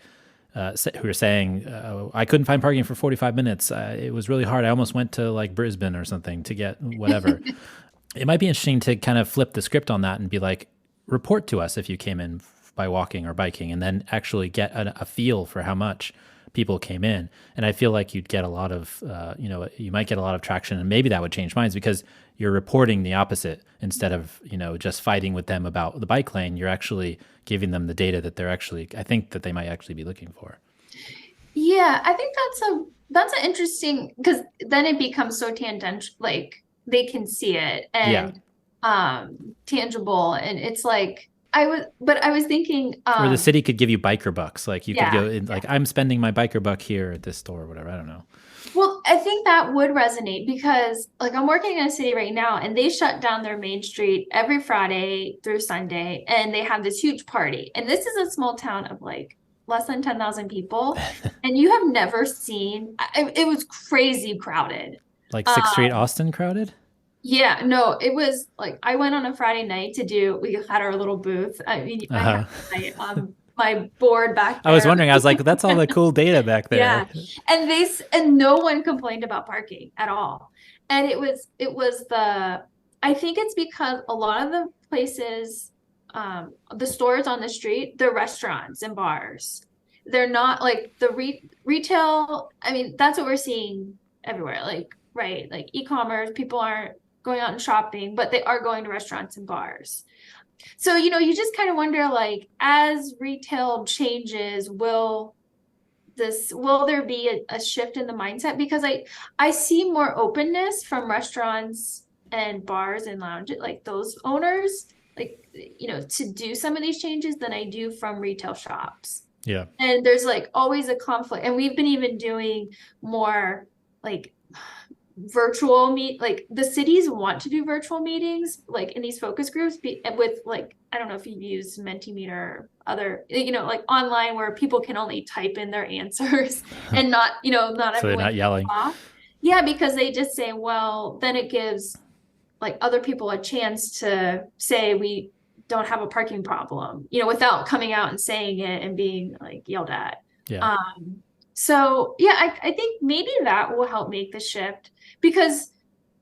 [SPEAKER 1] who are saying, I couldn't find parking for 45 minutes. It was really hard. I almost went to like Brisbane or something to get whatever. It might be interesting to kind of flip the script on that and be like, report to us if you came in by walking or biking, and then actually get a feel for how much people came in. And I feel like you'd get a lot of, you might get a lot of traction, and maybe that would change minds because you're reporting the opposite instead of, just fighting with them about the bike lane. You're actually giving them the data that I think that they might actually be looking for.
[SPEAKER 3] Yeah, I think that's an interesting, because then it becomes so tangential, like they can see it and tangible, and it's like I was thinking
[SPEAKER 1] or the city could give you biker bucks, like you could go in, like, I'm spending my biker buck here at this store or whatever. I don't know.
[SPEAKER 3] Well, I think that would resonate because, like, I'm working in a city right now and they shut down their main street every Friday through Sunday, and they have this huge party. And this is a small town of like less than 10,000 people. And you have never seen, it was crazy crowded.
[SPEAKER 1] Like 6th Street Austin crowded?
[SPEAKER 3] Yeah, no, it was like I went on a Friday night we had our little booth. I mean, I had my board back there.
[SPEAKER 1] I was wondering, I was like, that's all the cool data back there.
[SPEAKER 3] Yeah. And no one complained about parking at all. And I think it's because a lot of the places, the stores on the street, they're restaurants and bars. They're not like the retail. I mean, that's what we're seeing everywhere. Like, right. Like e-commerce, people aren't going out and shopping, but they are going to restaurants and bars. So, you just kind of wonder, like, as retail changes, will there be a shift in the mindset? Because I see more openness from restaurants and bars and lounges, like those owners, like, to do some of these changes than I do from retail shops.
[SPEAKER 1] Yeah.
[SPEAKER 3] And there's like always a conflict. And we've been even doing more like virtual like the cities want to do virtual meetings, like in these focus groups with, like, I don't know if you've used Mentimeter or other, like online, where people can only type in their answers and not
[SPEAKER 1] so they're not yelling.
[SPEAKER 3] Yeah, because they just say, well, then it gives like other people a chance to say we don't have a parking problem, without coming out and saying it and being like yelled at.
[SPEAKER 1] Yeah.
[SPEAKER 3] So yeah, I think maybe that will help make the shift, because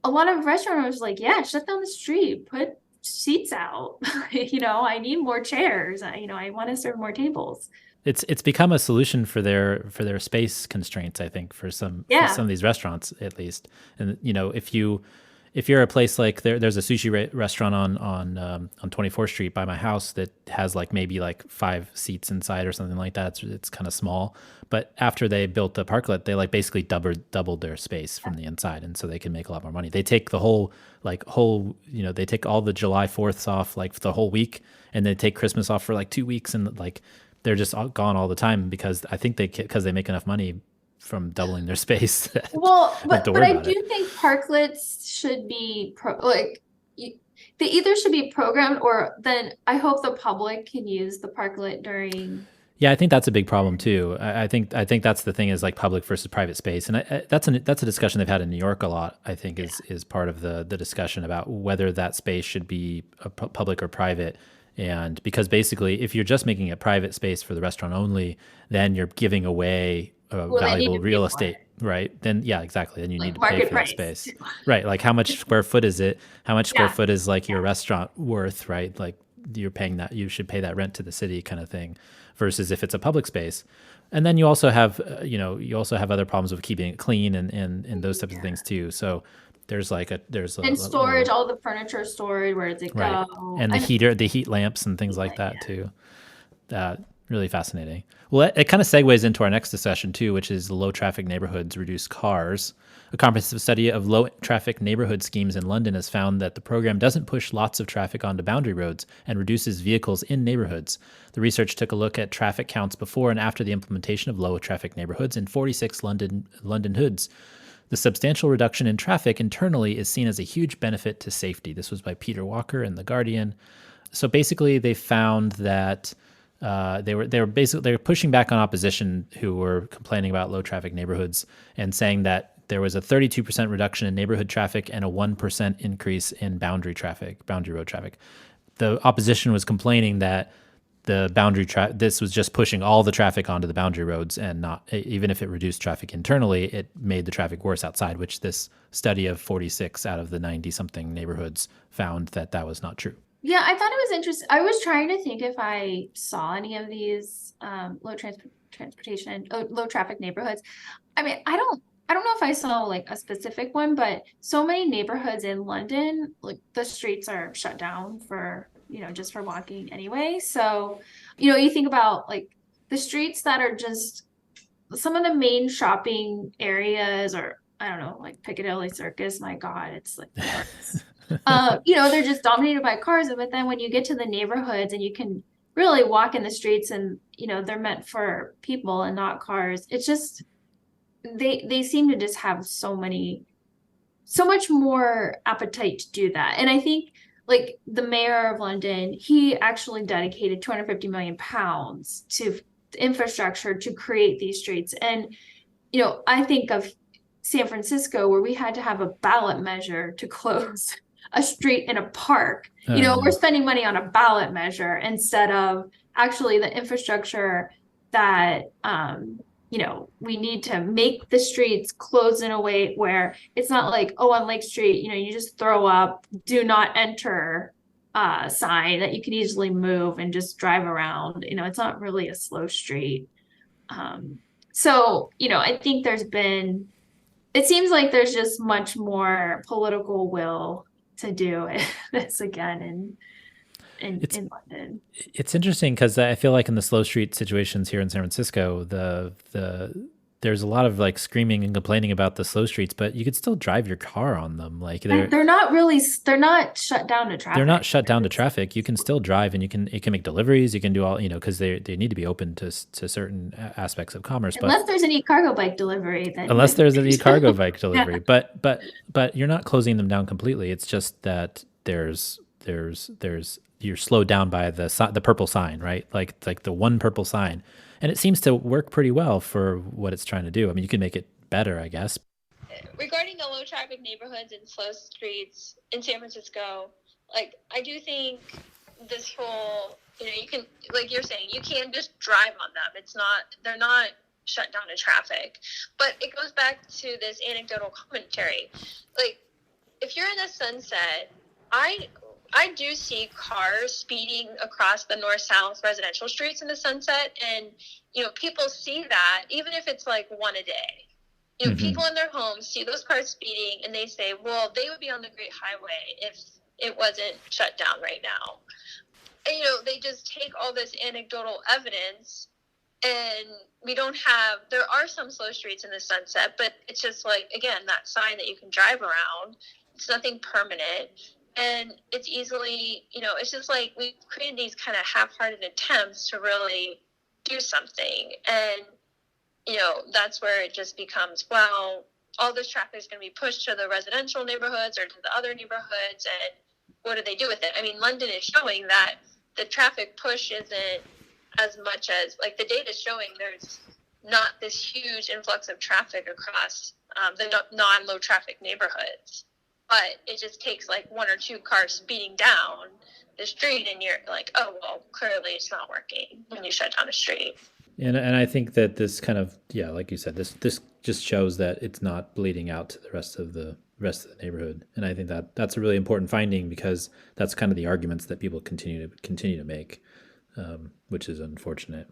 [SPEAKER 3] a lot of restaurants like, shut down the street, put seats out. I need more chairs. I want to serve more tables.
[SPEAKER 1] It's become a solution for their space constraints, I think, for some of these restaurants at least. And if you're a place like there's a sushi restaurant on 24th Street by my house that has like maybe like 5 seats inside or something like that. It's kind of small, but after they built the parklet, they like basically doubled their space from the inside, and so they can make a lot more money. They take the they take all the July 4th off like the whole week, and they take Christmas off for like 2 weeks, and like they're just gone all the time because I think because they make enough money from doubling their space.
[SPEAKER 3] But I do think parklets should be they either should be programmed, or then I hope the public can use the parklet during.
[SPEAKER 1] Yeah, I think that's a big problem too. I think that's the thing, is like public versus private space, and that's a discussion they've had in New York a lot. I think is part of the discussion about whether that space should be public or private. And because basically, if you're just making it private space for the restaurant only, then you're giving away valuable real estate, right? Then exactly. Then you need to pay for that space, right? Like how much square foot is it? How much square foot is like your restaurant worth, right? Like you're paying that, you should pay that rent to the city, kind of thing. Versus if it's a public space, and then you also have other problems with keeping it clean and those types of things too. So there's
[SPEAKER 3] storage, all the furniture storage, where does it go?
[SPEAKER 1] And the heat lamps and things like that too. Really fascinating. Well, it kind of segues into our next discussion too, which is low traffic neighborhoods reduce cars. A comprehensive study of low traffic neighborhood schemes in London has found that the program doesn't push lots of traffic onto boundary roads and reduces vehicles in neighborhoods. The research took a look at traffic counts before and after the implementation of low traffic neighborhoods in 46 London hoods. The substantial reduction in traffic internally is seen as a huge benefit to safety. This was by Peter Walker in The Guardian. So basically, they found that they were pushing back on opposition who were complaining about low traffic neighborhoods and saying that there was a 32% reduction in neighborhood traffic and a 1% increase in boundary road traffic. The opposition was complaining that the this was just pushing all the traffic onto the boundary roads, and not, even if it reduced traffic internally, it made the traffic worse outside, which this study of 46 out of the 90 something neighborhoods found that was not true.
[SPEAKER 3] Yeah, I thought it was interesting. I was trying to think if I saw any of these transportation, low traffic neighborhoods. I mean, I don't know if I saw like a specific one, but so many neighborhoods in London, like the streets are shut down for, just for walking anyway. So, you think about like the streets that are just some of the main shopping areas, or I don't know, like Piccadilly Circus, my God, it's like cars. They're just dominated by cars. But then when you get to the neighborhoods and you can really walk in the streets and, they're meant for people and not cars, it's just they seem to just have so much more appetite to do that. And I think like the mayor of London, he actually dedicated 250 million pounds to infrastructure to create these streets. And I think of San Francisco where we had to have a ballot measure to close a street in a park. We're
[SPEAKER 1] No.
[SPEAKER 3] spending money on a ballot measure instead of actually the infrastructure that we need to make the streets close in a way where it's not like, oh, on Lake Street, you just throw up do not enter sign that you can easily move and just drive around. It's not really a slow street. So, I think it seems like there's just much more political will to do this again
[SPEAKER 1] It's
[SPEAKER 3] in London.
[SPEAKER 1] it's interesting because I feel like in the slow street situations here in San Francisco, there's a lot of like screaming and complaining about the slow streets, but you could still drive your car on them. Like
[SPEAKER 3] And they're not shut down to
[SPEAKER 1] they're
[SPEAKER 3] traffic.
[SPEAKER 1] not shut down to traffic. You can still drive, and it can make deliveries. You can do all, because they need to be open to certain aspects of commerce. But
[SPEAKER 3] Unless there's any cargo bike delivery,
[SPEAKER 1] unless there's an e-cargo
[SPEAKER 3] then
[SPEAKER 1] bike
[SPEAKER 3] yeah.
[SPEAKER 1] delivery, but you're not closing them down completely. It's just that there's you're slowed down by the purple sign, right? Like the one purple sign, and it seems to work pretty well for what it's trying to do. I mean, you can make it better, I guess.
[SPEAKER 4] Regarding the low traffic neighborhoods and slow streets in San Francisco, like I do think this whole, you can, like you're saying, you can just drive on them. They're not shut down to traffic. But it goes back to this anecdotal commentary. Like if you're in the Sunset, I do see cars speeding across the north-south residential streets in the Sunset, and people see that even if it's like one a day. People in their homes see those cars speeding and they say, well, they would be on the Great Highway if it wasn't shut down right now. And, they just take all this anecdotal evidence, and there are some slow streets in the Sunset, but it's just like, again, that sign that you can drive around. It's nothing permanent. And it's easily, it's just like we've created these kind of half-hearted attempts to really do something. And that's where it just becomes, well, all this traffic is going to be pushed to the residential neighborhoods or to the other neighborhoods, and what do they do with it? I mean, London is showing that the traffic push isn't as much as, like, the data is showing there's not this huge influx of traffic across the non-low traffic neighborhoods, but it just takes like one or two cars speeding down the street, and you're like, oh, well, clearly it's not working when you shut down a street.
[SPEAKER 1] And I think that this kind of, yeah, like you said, this just shows that it's not bleeding out to the rest of the neighborhood. And I think that that's a really important finding, because that's kind of the arguments that people continue to make, which is unfortunate.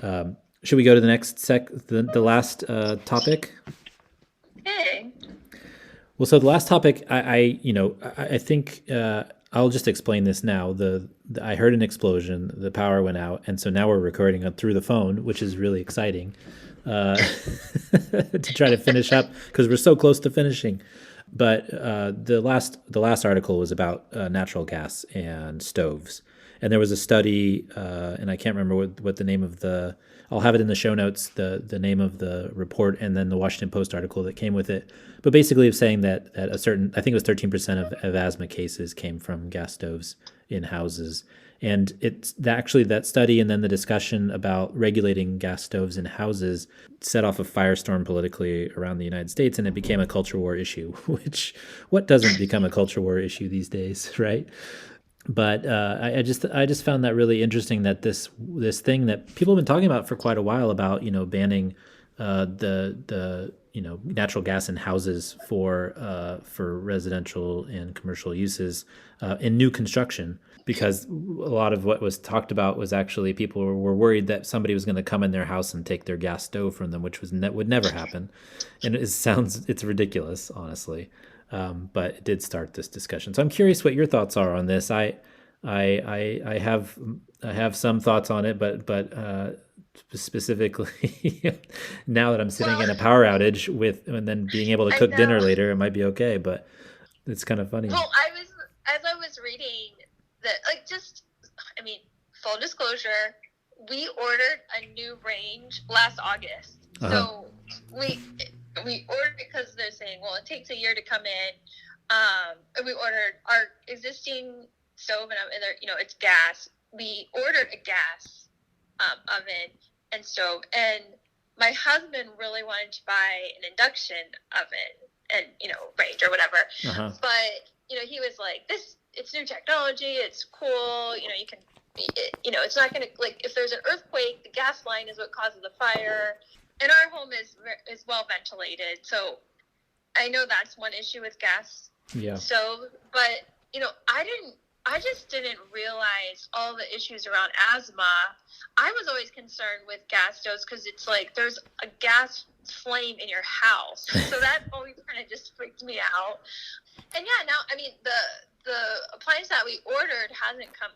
[SPEAKER 1] Should we go to the next the last topic?
[SPEAKER 4] Okay.
[SPEAKER 1] Well, so the last topic, I think I'll just explain this now. I heard an explosion, the power went out, and so now we're recording through the phone, which is really exciting to try to finish up because we're so close to finishing. But the last article was about natural gas and stoves, and there was a study, and I can't remember what the name of the. I'll have it in the show notes, the name of the report, and then the Washington Post article that came with it. But basically, it's saying that a certain, I think it was 13% of asthma cases came from gas stoves in houses. And it's actually that study and then the discussion about regulating gas stoves in houses set off a firestorm politically around the United States, and it became a culture war issue, which what doesn't become a culture war issue these days, right? But I just found that really interesting, that this thing that people have been talking about for quite a while about banning the natural gas in houses for residential and commercial uses in new construction, because a lot of what was talked about was actually people were worried that somebody was going to come in their house and take their gas stove from them, which would never happen. And it's ridiculous, honestly. But it did start this discussion. So I'm curious what your thoughts are on this. I have some thoughts on it, but specifically now that I'm sitting in a power outage and then being able to cook dinner later, it might be okay. But it's kind of funny.
[SPEAKER 4] Well, as I was reading full disclosure, we ordered a new range last August. So we ordered it because they're saying, well, it takes a year to come in. And we ordered our existing stove and it's gas. We ordered a gas oven and stove, and my husband really wanted to buy an induction oven and range or whatever. But he was like, it's new technology, it's cool, you can it's not gonna, like, if there's an earthquake, the gas line is what causes the fire, and our home is well ventilated, so I know that's one issue with gas stove. But I just didn't realize all the issues around asthma. I was always concerned with gas stoves because it's like there's a gas flame in your house. So that always kind of just freaked me out. And now, the appliance that we ordered hasn't come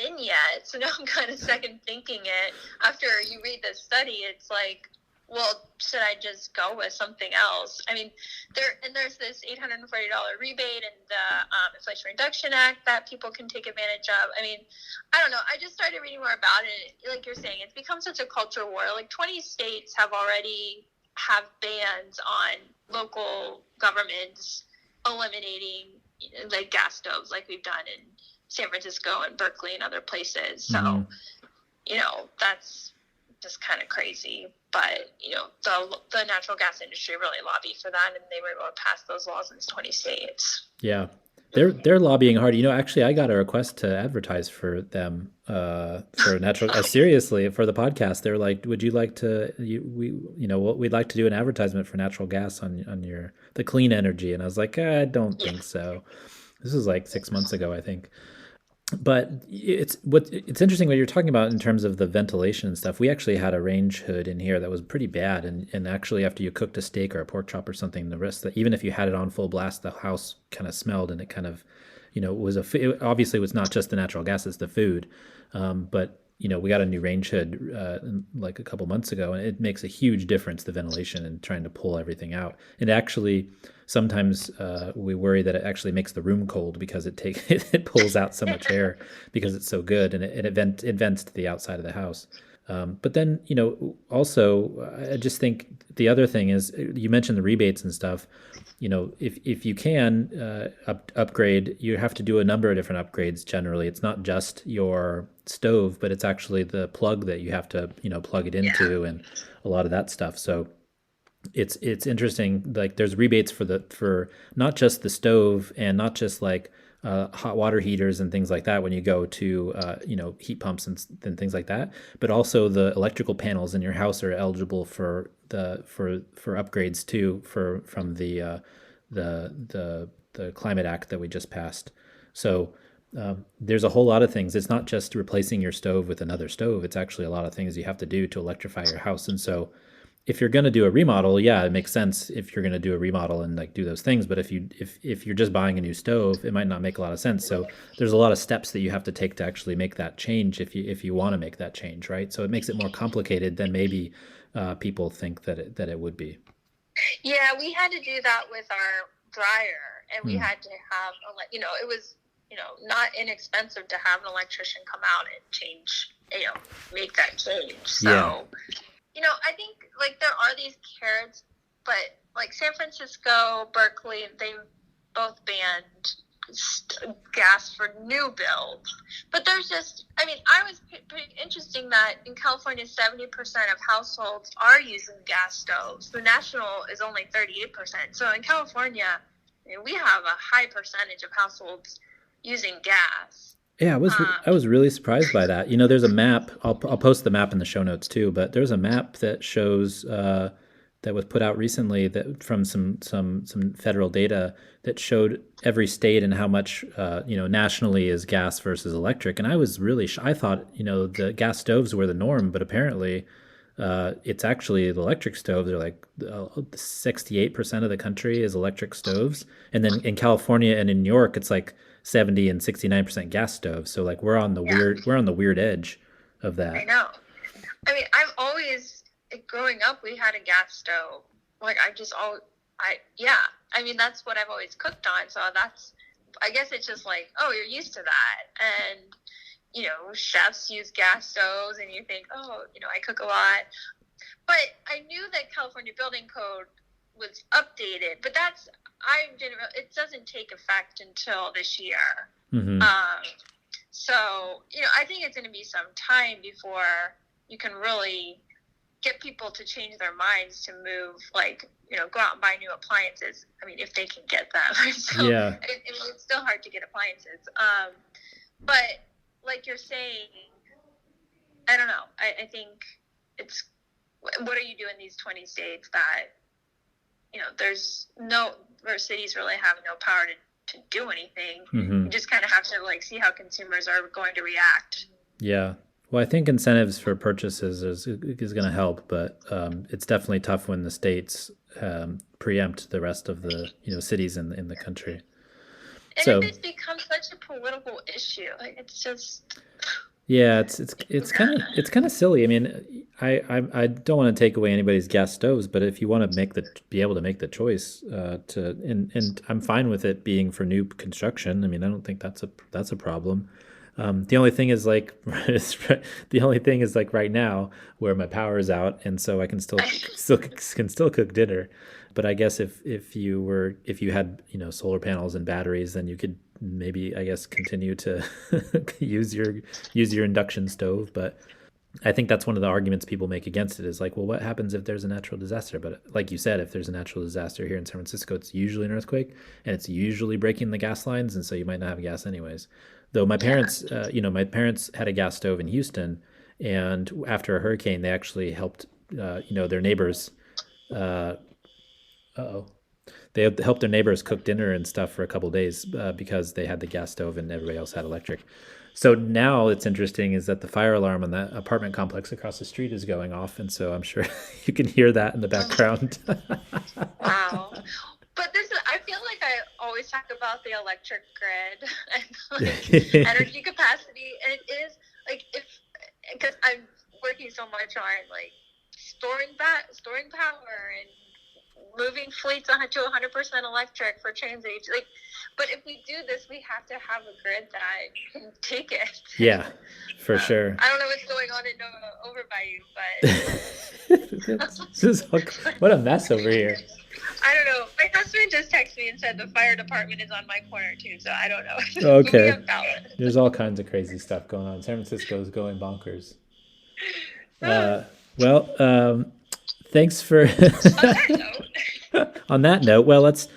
[SPEAKER 4] in yet. So now I'm kind of second thinking it. After you read this study, it's like, well, should I just go with something else? There's this $840 rebate in the Inflation Reduction Act that people can take advantage of. I don't know. I just started reading more about it. Like you're saying, it's become such a culture war. Like 20 states have already have bans on local governments eliminating like gas stoves, like we've done in San Francisco and Berkeley and other places. So, that's just kind of crazy. But, the natural gas industry really lobbied for that, and they were able to pass those laws in 20 states.
[SPEAKER 1] Yeah. They're lobbying hard. Actually, I got a request to advertise for them for natural gas. Seriously, for the podcast. They're like, would you like to, we'd like to do an advertisement for natural gas on the clean energy. And I was like, I don't think so. This was like 6 months ago, I think. But it's interesting what you're talking about in terms of the ventilation and stuff. We actually had a range hood in here that was pretty bad, and actually after you cooked a steak or a pork chop or something, the rest that even if you had it on full blast, the house kind of smelled, and it kind of it obviously was not just the natural gas, it's the food, but we got a new range hood like a couple months ago, and it makes a huge difference, the ventilation and trying to pull everything out. And actually sometimes we worry that it actually makes the room cold because it pulls out so much air because it's so good, and it vents to the outside of the house. But then, also, I just think the other thing is, you mentioned the rebates and stuff. If you can upgrade, you have to do a number of different upgrades. Generally, it's not just your stove, but it's actually the plug that you have to, plug it into, and a lot of that stuff. So it's interesting. Like, there's rebates for not just the stove and not just like hot water heaters and things like that when you go to heat pumps and things like that, but also the electrical panels in your house are eligible for upgrades too, from the Climate Act that we just passed. So there's a whole lot of things. It's not just replacing your stove with another stove. It's actually a lot of things you have to do to electrify your house. And so if you're going to do a remodel, it makes sense if you're going to do a remodel and like do those things. But if you're just buying a new stove, it might not make a lot of sense. So there's a lot of steps that you have to take to actually make that change if you want to make that change, right? So it makes it more complicated than maybe people think that it would be.
[SPEAKER 4] Yeah, we had to do that with our dryer, and we had to have it was not inexpensive to have an electrician come out and change, make that change. So. I think like there are these carrots, but like San Francisco, Berkeley, they both banned gas for new builds. But there's I was pretty interesting that in California, 70% of households are using gas stoves. The national is only 38%. So in California, we have a high percentage of households using gas.
[SPEAKER 1] Yeah, I was really surprised by that. There's a map. I'll post the map in the show notes too. But there's a map that shows that was put out recently that from some federal data that showed every state and how much nationally is gas versus electric. And I was really I thought the gas stoves were the norm, but apparently it's actually the electric stoves are like 68% of the country is electric stoves, and then in California and in New York it's like 70 and 69% gas stoves. So like we're on the weird edge of
[SPEAKER 4] I
[SPEAKER 1] that.
[SPEAKER 4] know. I mean, I've always, growing up, we had a gas stove. Like, yeah. I mean, that's what I've always cooked on. So I guess it's just like, oh, you're used to that. And, chefs use gas stoves and you think, oh, I cook a lot. But I knew that California Building Code was updated, but it doesn't take effect until this year.
[SPEAKER 1] Mm-hmm.
[SPEAKER 4] So, I think it's going to be some time before you can really get people to change their minds to move, like, go out and buy new appliances. I mean, if they can get them. So,
[SPEAKER 1] Yeah.
[SPEAKER 4] it's still hard to get appliances. But like you're saying, I don't know. I think it's, what are you doing in these 20 states that, where cities really have no power to do anything.
[SPEAKER 1] Mm-hmm.
[SPEAKER 4] You just kind of have to like see how consumers are going to react.
[SPEAKER 1] Yeah. Well, I think incentives for purchases is going to help, but it's definitely tough when the states preempt the rest of the cities in the country.
[SPEAKER 4] And
[SPEAKER 1] so
[SPEAKER 4] it's become such a political issue. Like, it's just.
[SPEAKER 1] Yeah, it's kind of silly. I mean, I don't want to take away anybody's gas stoves, but if you want to be able to make the choice and I'm fine with it being for new construction. I mean, I don't think that's a problem. The only thing is like right now where my power is out, and so I can still cook dinner. But I guess if you had solar panels and batteries, then you could maybe, I guess, continue to use your induction stove. But I think that's one of the arguments people make against it is like, well, what happens if there's a natural disaster? But like you said, if there's a natural disaster here in San Francisco, it's usually an earthquake and it's usually breaking the gas lines, and so you might not have gas anyways. Though my parents, my parents had a gas stove in Houston, and after a hurricane, they actually helped, their neighbors. They helped their neighbors cook dinner and stuff for a couple of days because they had the gas stove and everybody else had electric. So now it's interesting is that the fire alarm on that apartment complex across the street is going off, and so I'm sure you can hear that in the background.
[SPEAKER 4] Wow. But I feel like I always talk about the electric grid and like energy capacity, and it is like because I'm working so much on like storing power and moving fleets to 100% electric for transit. Like, but if we do this, we have to have a grid that can take it.
[SPEAKER 1] Yeah, for sure.
[SPEAKER 4] I don't know what's going on in over by you, but
[SPEAKER 1] what a mess over here.
[SPEAKER 4] I don't know. My husband just texted me and said the fire department is on my corner too, so I don't know.
[SPEAKER 1] Okay. There's all kinds of crazy stuff going on. San Francisco is going bonkers. Thanks for on that note. Well, let's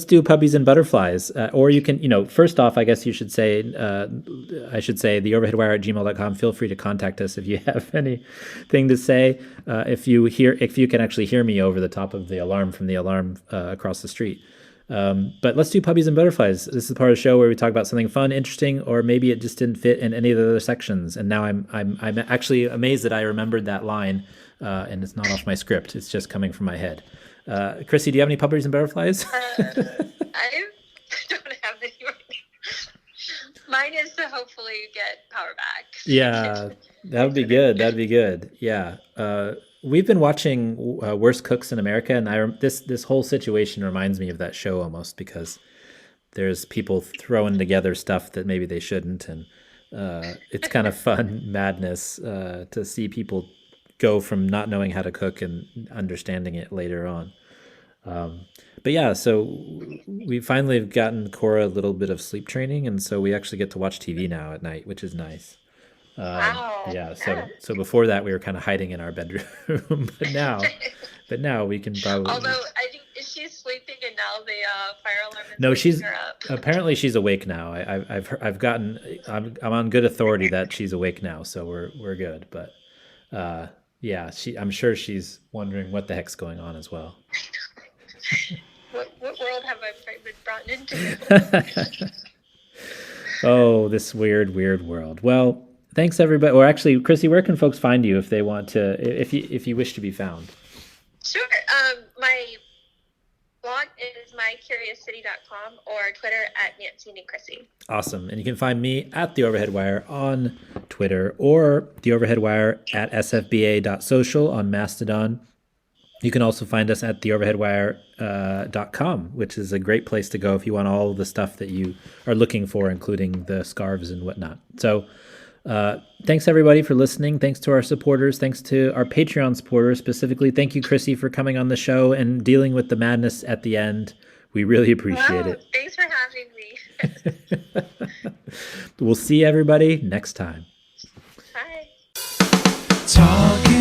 [SPEAKER 1] do puppies and butterflies. Or you can, first off, I guess I should say the overheadwire@gmail.com. Feel free to contact us if you have anything to say. If you can actually hear me over the top of the alarm from the alarm across the street. But let's do puppies and butterflies. This is the part of the show where we talk about something fun, interesting, or maybe it just didn't fit in any of the other sections. And now I'm actually amazed that I remembered that line, and it's not off my script. It's just coming from my head. Chrissy, do you have any puppies and butterflies?
[SPEAKER 4] I don't have any right now. Mine is to hopefully get power back.
[SPEAKER 1] Yeah, that would be good. That'd be good. Yeah. We've been watching Worst Cooks in America, and this whole situation reminds me of that show almost, because there's people throwing together stuff that maybe they shouldn't, and it's kind of fun madness to see people go from not knowing how to cook and understanding it later on. But yeah, so we finally have gotten Cora a little bit of sleep training, and so we actually get to watch TV now at night, which is nice.
[SPEAKER 4] Wow.
[SPEAKER 1] Yeah. So before that, we were kind of hiding in our bedroom, but now we can probably.
[SPEAKER 4] Although I think is she sleeping and now the fire alarm is
[SPEAKER 1] No,
[SPEAKER 4] waking her up?
[SPEAKER 1] Apparently she's awake now. I'm on good authority that she's awake now, so we're good. But Yeah, I'm sure she's wondering what the heck's going on as well.
[SPEAKER 4] What world have I been brought into?
[SPEAKER 1] Oh, this weird world. Well, thanks everybody. Or actually, Chrissy, where can folks find you if they want to, if you wish to be found?
[SPEAKER 4] Sure. My blog is mycuriouscity.com or Twitter at Mancini Chrissy.
[SPEAKER 1] Awesome. And you can find me at The Overhead Wire on Twitter or The Overhead Wire at sfba.social on Mastodon. You can also find us at theoverheadwire.com, which is a great place to go if you want all the stuff that you are looking for, including the scarves and whatnot. So thanks, everybody, for listening. Thanks to our supporters. Thanks to our Patreon supporters specifically. Thank you, Chrissy, for coming on the show and dealing with the madness at the end. We really appreciate it.
[SPEAKER 4] Thanks for having me.
[SPEAKER 1] We'll see everybody next time.
[SPEAKER 4] Bye.
[SPEAKER 2] Talking